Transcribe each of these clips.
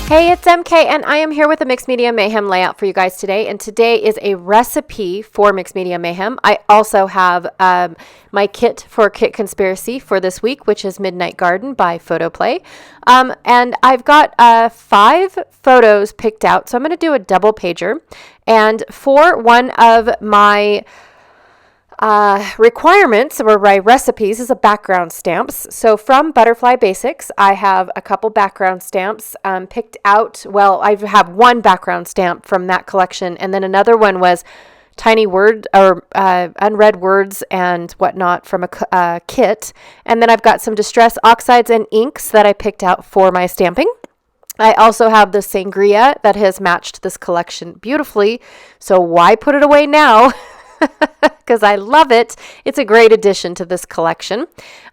Hey, it's MK, and I am here with a Mixed Media Mayhem layout for you guys today. And today is a recipe for Mixed Media Mayhem. I also have my kit for Kit Conspiracy for this week, which is Midnight Garden by PhotoPlay. And I've got 5 photos picked out, so I'm going to do a double pager. And for one of my requirements or my recipes is a background stamps. So from Butterfly Basics, I have a couple background stamps picked out. Well, I have one background stamp from that collection, and then another one was tiny word or unread words and whatnot from a kit. And then I've got some distress oxides and inks that I picked out for my stamping. I also have the sangria that has matched this collection beautifully. So why put it away now? Because I love it. It's a great addition to this collection.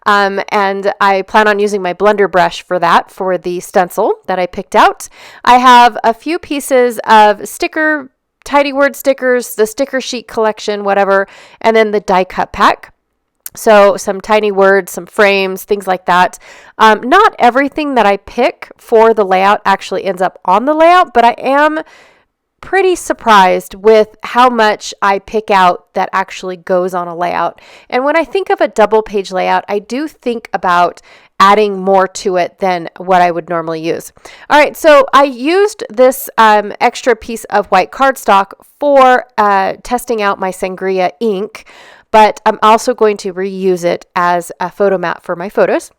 And I plan on using my blender brush for that, for the stencil that I picked out. I have a few pieces of tiny word stickers, the sticker sheet collection, whatever, and then the die cut pack. So some tiny words, some frames, things like that. Not everything that I pick for the layout actually ends up on the layout, but I am pretty surprised with how much I pick out that actually goes on a layout. And when I think of a double page layout, I do think about adding more to it than what I would normally use. All right, so I used this extra piece of white cardstock for testing out my sangria ink, but I'm also going to reuse it as a photo mat for my photos.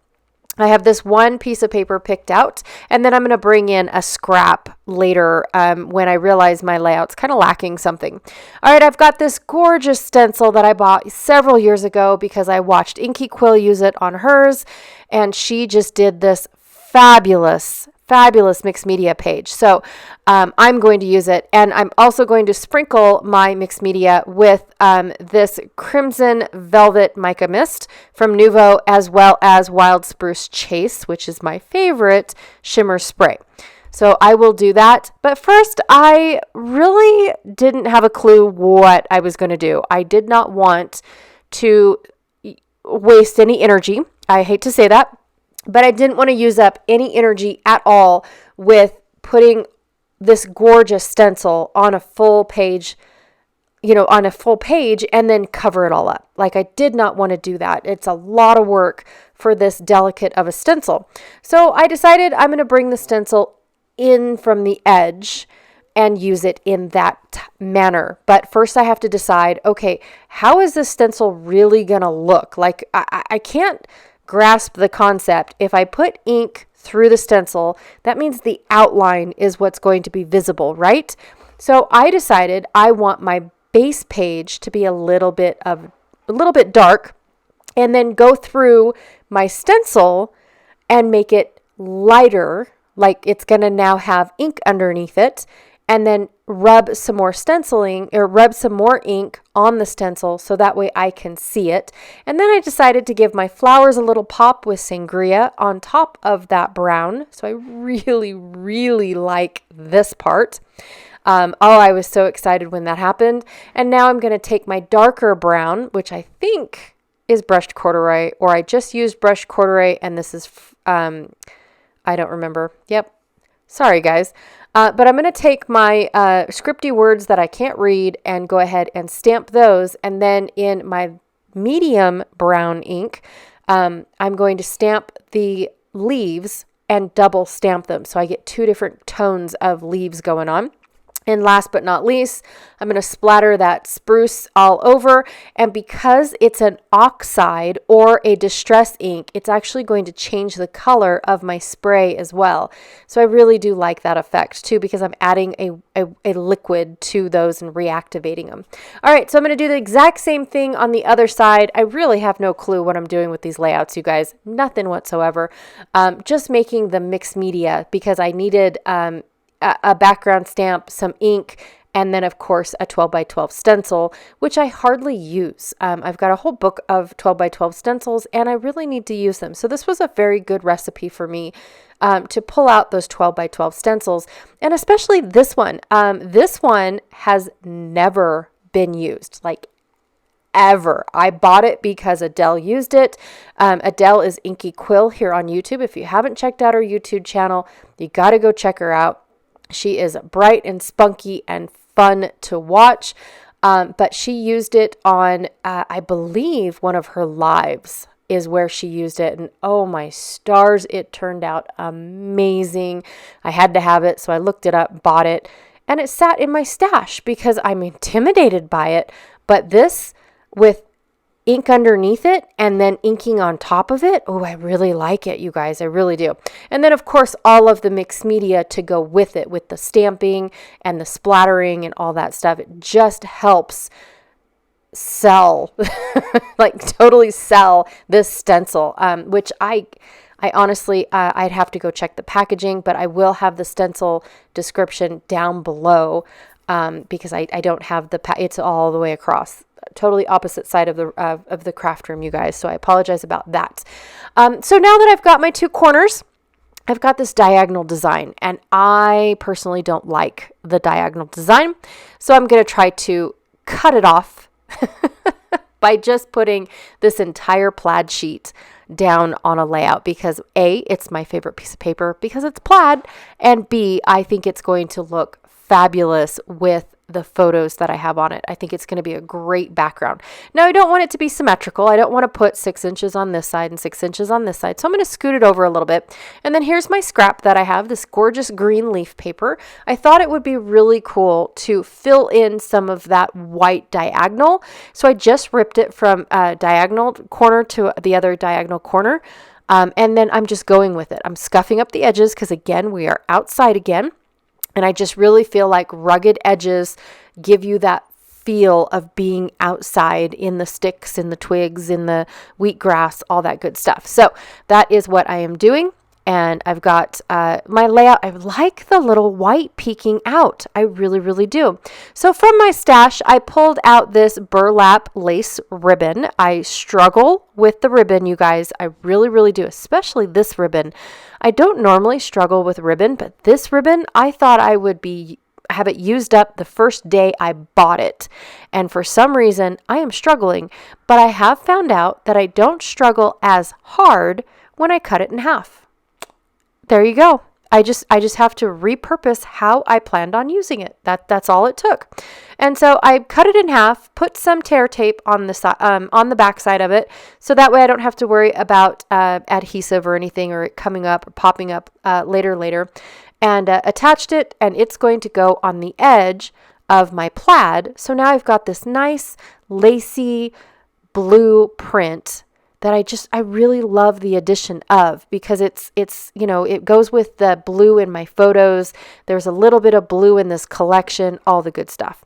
I have this one piece of paper picked out, and then I'm going to bring in a scrap later when I realize my layout's kind of lacking something. All right, I've got this gorgeous stencil that I bought several years ago because I watched Inky Quill use it on hers, and she just did this fabulous mixed media page. So I'm going to use it, and I'm also going to sprinkle my mixed media with this Crimson Velvet Mica Mist from Nuvo, as well as Wild Spruce Chase, which is my favorite shimmer spray. So I will do that. But first, I really didn't have a clue what I was going to do. I did not want to waste any energy. I hate to say that, but I didn't want to use up any energy at all with putting this gorgeous stencil on a full page, and then cover it all up. Like, I did not want to do that. It's a lot of work for this delicate of a stencil. So I decided I'm going to bring the stencil in from the edge and use it in that manner. But first I have to decide, okay, how is this stencil really going to look? Like, I can't grasp the concept. If I put ink through the stencil, that means the outline is what's going to be visible, right? So I decided I want my base page to be a little bit dark, and then go through my stencil and make it lighter, like it's going to now have ink underneath it, and then rub some more ink on the stencil so that way I can see it. And then I decided to give my flowers a little pop with sangria on top of that brown. So I really, really like this part. I was so excited when that happened. And now I'm going to take my darker brown, which I think is brushed corduroy, or I just used brushed corduroy, and this is, I don't remember. Yep. Sorry, guys. But I'm going to take my scripty words that I can't read and go ahead and stamp those. And then in my medium brown ink, I'm going to stamp the leaves and double stamp them. So I get 2 different tones of leaves going on. And last but not least, I'm going to splatter that spruce all over. And because it's an oxide or a distress ink, it's actually going to change the color of my spray as well. So I really do like that effect too, because I'm adding a liquid to those and reactivating them. All right, so I'm going to do the exact same thing on the other side. I really have no clue what I'm doing with these layouts, you guys. Nothing whatsoever. Just making the mixed media because I needed a background stamp, some ink, and then of course a 12 by 12 stencil, which I hardly use. I've got a whole book of 12 by 12 stencils, and I really need to use them. So this was a very good recipe for me to pull out those 12 by 12 stencils, and especially this one. This one has never been used, like ever. I bought it because Adele used it. Adele is Inky Quill here on YouTube. If you haven't checked out her YouTube channel, you got to go check her out. She is bright and spunky and fun to watch. But she used it on, I believe, one of her lives is where she used it. And oh my stars, it turned out amazing. I had to have it, so I looked it up, bought it, and it sat in my stash because I'm intimidated by it. But this with ink underneath it and then inking on top of it, oh, I really like it, you guys. I really do. And then, of course, all of the mixed media to go with it, with the stamping and the splattering and all that stuff. It just helps sell, like totally sell this stencil, which I honestly, I'd have to go check the packaging, but I will have the stencil description down below because I don't have it's all the way across, totally opposite side of the craft room, you guys. So I apologize about that. So now that I've got my two corners, I've got this diagonal design, and I personally don't like the diagonal design. So I'm going to try to cut it off by just putting this entire plaid sheet down on a layout because A, it's my favorite piece of paper because it's plaid, and B, I think it's going to look fabulous with the photos that I have on it. I think it's going to be a great background. Now, I don't want it to be symmetrical. I don't want to put 6 inches on this side and 6 inches on this side. So I'm going to scoot it over a little bit. And then here's my scrap that I have, this gorgeous green leaf paper. I thought it would be really cool to fill in some of that white diagonal. So I just ripped it from a diagonal corner to the other diagonal corner. And then I'm just going with it. I'm scuffing up the edges because, again, we are outside again. And I just really feel like rugged edges give you that feel of being outside in the sticks, in the twigs, in the wheatgrass, all that good stuff. So that is what I am doing. And I've got my layout. I like the little white peeking out. I really, really do. So from my stash, I pulled out this burlap lace ribbon. I struggle with the ribbon, you guys. I really, really do, especially this ribbon. I don't normally struggle with ribbon, but this ribbon, I thought I would have it used up the first day I bought it. And for some reason, I am struggling. But I have found out that I don't struggle as hard when I cut it in half. There you go. I just have to repurpose how I planned on using it. That's all it took. And so I cut it in half, put some tear tape on the back side of it, so that way I don't have to worry about adhesive or anything, or it coming up or popping up later. And attached it, and it's going to go on the edge of my plaid. So now I've got this nice lacy blue print that I really love the addition of, because it's it goes with the blue in my photos. There's a little bit of blue in this collection, all the good stuff.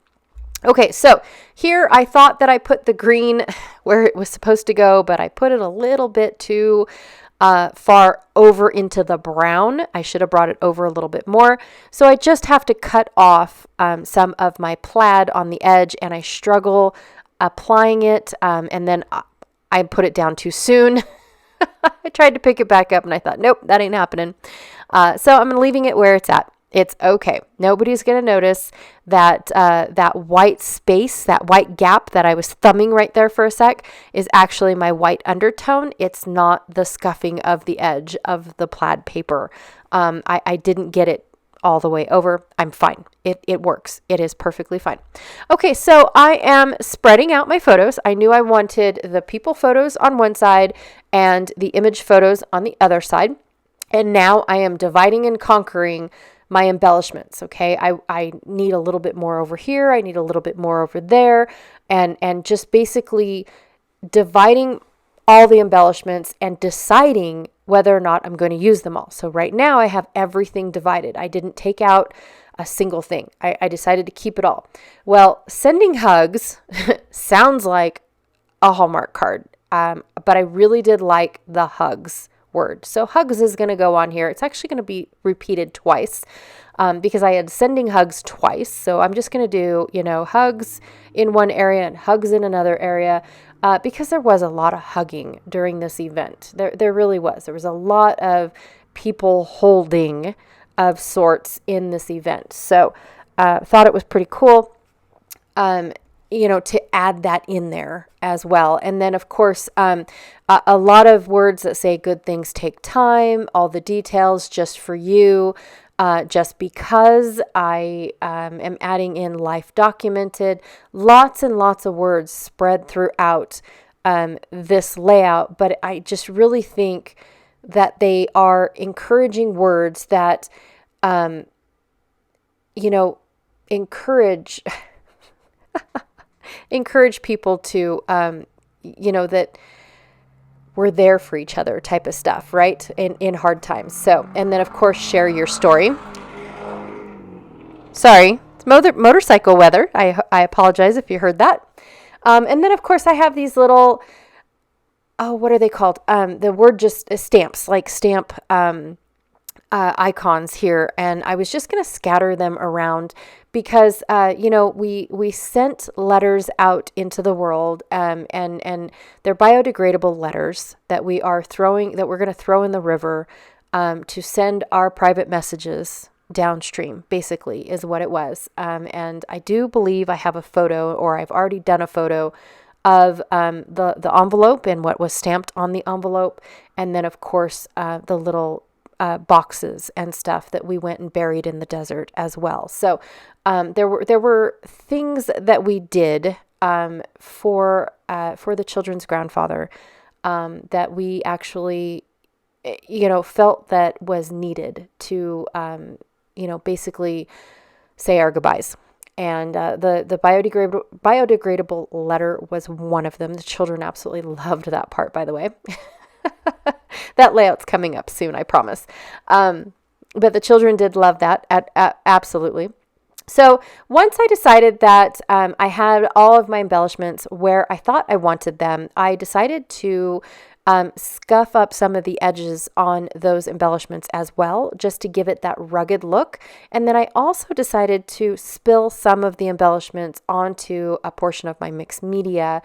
Okay, so here I thought that I put the green where it was supposed to go, but I put it a little bit too far over into the brown. I should have brought it over a little bit more. So I just have to cut off some of my plaid on the edge, and I struggle applying it, and then I put it down too soon. I tried to pick it back up and I thought, nope, that ain't happening. So I'm leaving it where it's at. It's okay. Nobody's going to notice that that white space, that white gap that I was thumbing right there for a sec is actually my white undertone. It's not the scuffing of the edge of the plaid paper. I didn't get it all the way over. I'm fine. It works. It is perfectly fine. Okay, so I am spreading out my photos. I knew I wanted the people photos on one side and the image photos on the other side. And now I am dividing and conquering my embellishments. Okay, I need a little bit more over here. I need a little bit more over there. And just basically dividing all the embellishments and deciding whether or not I'm going to use them all. So right now I have everything divided. I didn't take out a single thing. I decided to keep it all. Well, sending hugs sounds like a Hallmark card, but I really did like the hugs word. So hugs is going to go on here. It's actually going to be repeated twice because I had sending hugs twice. So I'm just going to do, hugs in one area and hugs in another area. Because there was a lot of hugging during this event. There really was. There was a lot of people holding of sorts in this event. So thought it was pretty cool. To add that in there as well. And then, of course, a lot of words that say good things take time, all the details just for you. Just because I am adding in life documented, lots and lots of words spread throughout this layout. But I just really think that they are encouraging words that, encourage encourage people to, that we're there for each other type of stuff, right? In hard times. So, and then of course, share your story. Sorry, it's motorcycle weather. I apologize if you heard that. And then of course I have these little, what are they called? The word just stamps, like stamp, icons here. And I was just going to scatter them around because, we sent letters out into the world, and they're biodegradable letters that we're going to throw in the river, to send our private messages downstream, basically is what it was. And I do believe I have a photo, or I've already done a photo of, the envelope and what was stamped on the envelope. And then of course, the little boxes and stuff that we went and buried in the desert as well. So there were things that we did for the children's grandfather that we actually felt that was needed to basically say our goodbyes. And the biodegradable letter was one of them. The children absolutely loved that part, by the way. That layout's coming up soon, I promise. But the children did love that, absolutely. So once I decided that I had all of my embellishments where I thought I wanted them, I decided to scuff up some of the edges on those embellishments as well, just to give it that rugged look. And then I also decided to spill some of the embellishments onto a portion of my mixed media,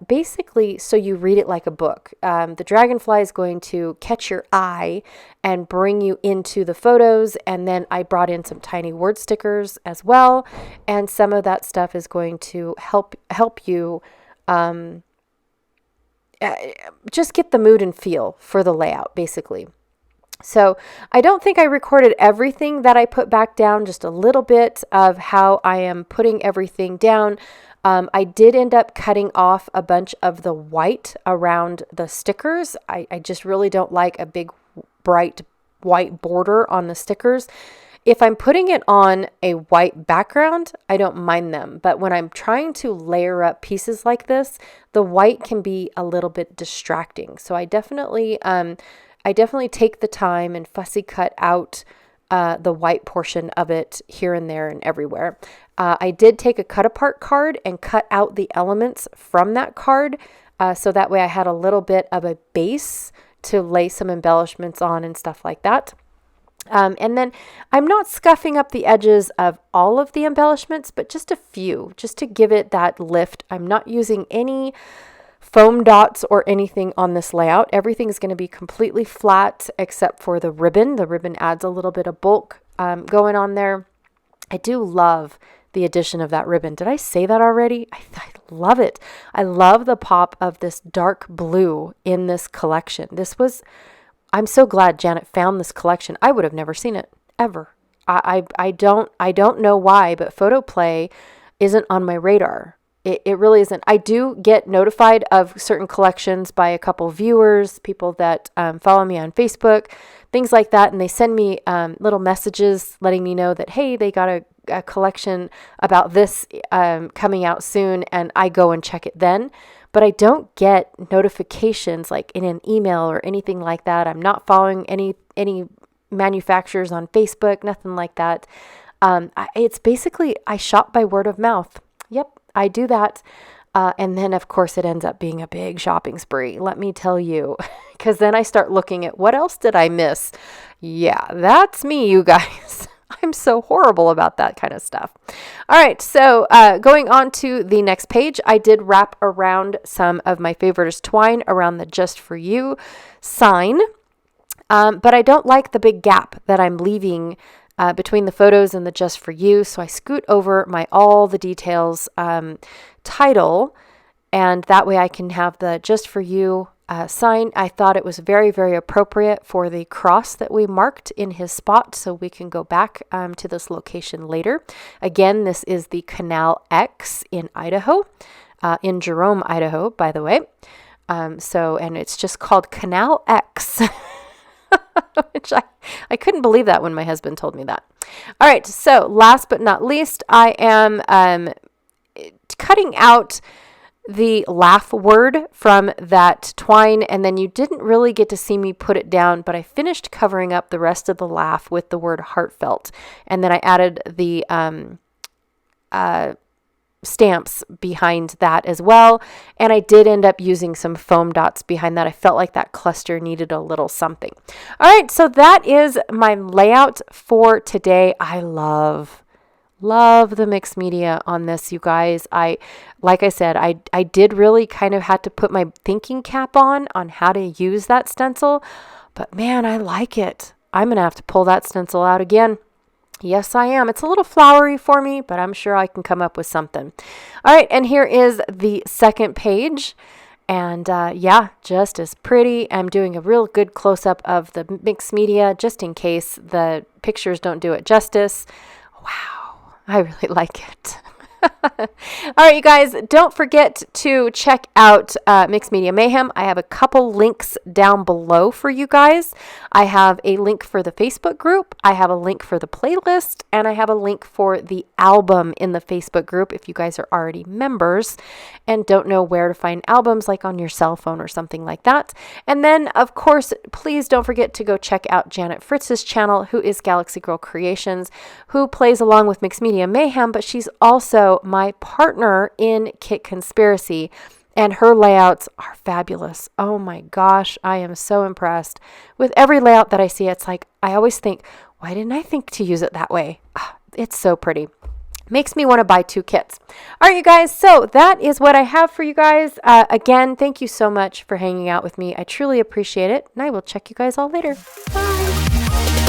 basically so you read it like a book. The dragonfly is going to catch your eye and bring you into the photos. And then I brought in some tiny word stickers as well. And some of that stuff is going to help you just get the mood and feel for the layout, basically. So I don't think I recorded everything that I put back down, just a little bit of how I am putting everything down. I did end up cutting off a bunch of the white around the stickers. I just really don't like a big bright white border on the stickers. If I'm putting it on a white background, I don't mind them. But when I'm trying to layer up pieces like this, the white can be a little bit distracting. So I definitely take the time and fussy cut out the white portion of it here and there and everywhere. I did take a cut apart card and cut out the elements from that card. So that way I had a little bit of a base to lay some embellishments on and stuff like that. And then I'm not scuffing up the edges of all of the embellishments, but just a few, just to give it that lift. I'm not using any foam dots or anything on this layout. Everything is going to be completely flat except for the ribbon. The ribbon adds a little bit of bulk going on there. I do love the addition of that ribbon. Did I say that already? I love it. I love the pop of this dark blue in this collection. I'm so glad Janet found this collection. I would have never seen it ever. I don't know why, but PhotoPlay isn't on my radar. It really isn't. I do get notified of certain collections by a couple viewers, people that follow me on Facebook, things like that. And they send me little messages letting me know that, hey, they got a collection about this coming out soon. And I go and check it then. But I don't get notifications like in an email or anything like that. I'm not following any manufacturers on Facebook, nothing like that. It's basically, I shop by word of mouth. Yep, I do that. And then, of course, it ends up being a big shopping spree, let me tell you, because then I start looking at what else did I miss? Yeah, that's me, you guys. I'm so horrible about that kind of stuff. All right, so going on to the next page, I did wrap around some of my favorite twine around the Just For You sign, but I don't like the big gap that I'm leaving between the photos and the just for you. So I scoot over my all the details title, and that way I can have the just for you sign. I thought it was very, very appropriate for the cross that we marked in his spot, so we can go back to this location later. Again, this is the Canal X in Idaho, in Jerome, Idaho, by the way. And it's just called Canal X, which I couldn't believe that when my husband told me that. All right, so last but not least, I am cutting out the laugh word from that twine, and then you didn't really get to see me put it down, but I finished covering up the rest of the laugh with the word heartfelt, and then I added the stamps behind that as well, and I did end up using some foam dots behind that. I felt like that cluster needed a little something. All right, so that is my layout for today. I love the mixed media on this, you guys. Like I said, I did really kind of had to put my thinking cap on how to use that stencil, but man, I like it. I'm going to have to pull that stencil out again. Yes, I am. It's a little flowery for me, but I'm sure I can come up with something. All right, and here is the second page. And yeah, just as pretty. I'm doing a real good close-up of the mixed media just in case the pictures don't do it justice. Wow, I really like it. All right, you guys, don't forget to check out Mixed Media Mayhem. I have a couple links down below for you guys. I have a link for the Facebook group. I have a link for the playlist, and I have a link for the album in the Facebook group if you guys are already members and don't know where to find albums, like on your cell phone or something like that. And then, of course, please don't forget to go check out Janet Fritz's channel, who is Galaxy Girl Creations, who plays along with Mixed Media Mayhem, but she's also my partner in Kit Conspiracy, and her layouts are fabulous. Oh my gosh, I am so impressed with every layout that I see. It's like I always think, why didn't I think to use it that way? It's so pretty. Makes me want to buy 2 kits. All right, you guys, so that is what I have for you guys. Again, thank you so much for hanging out with me. I truly appreciate it, and I will check you guys all later. Bye.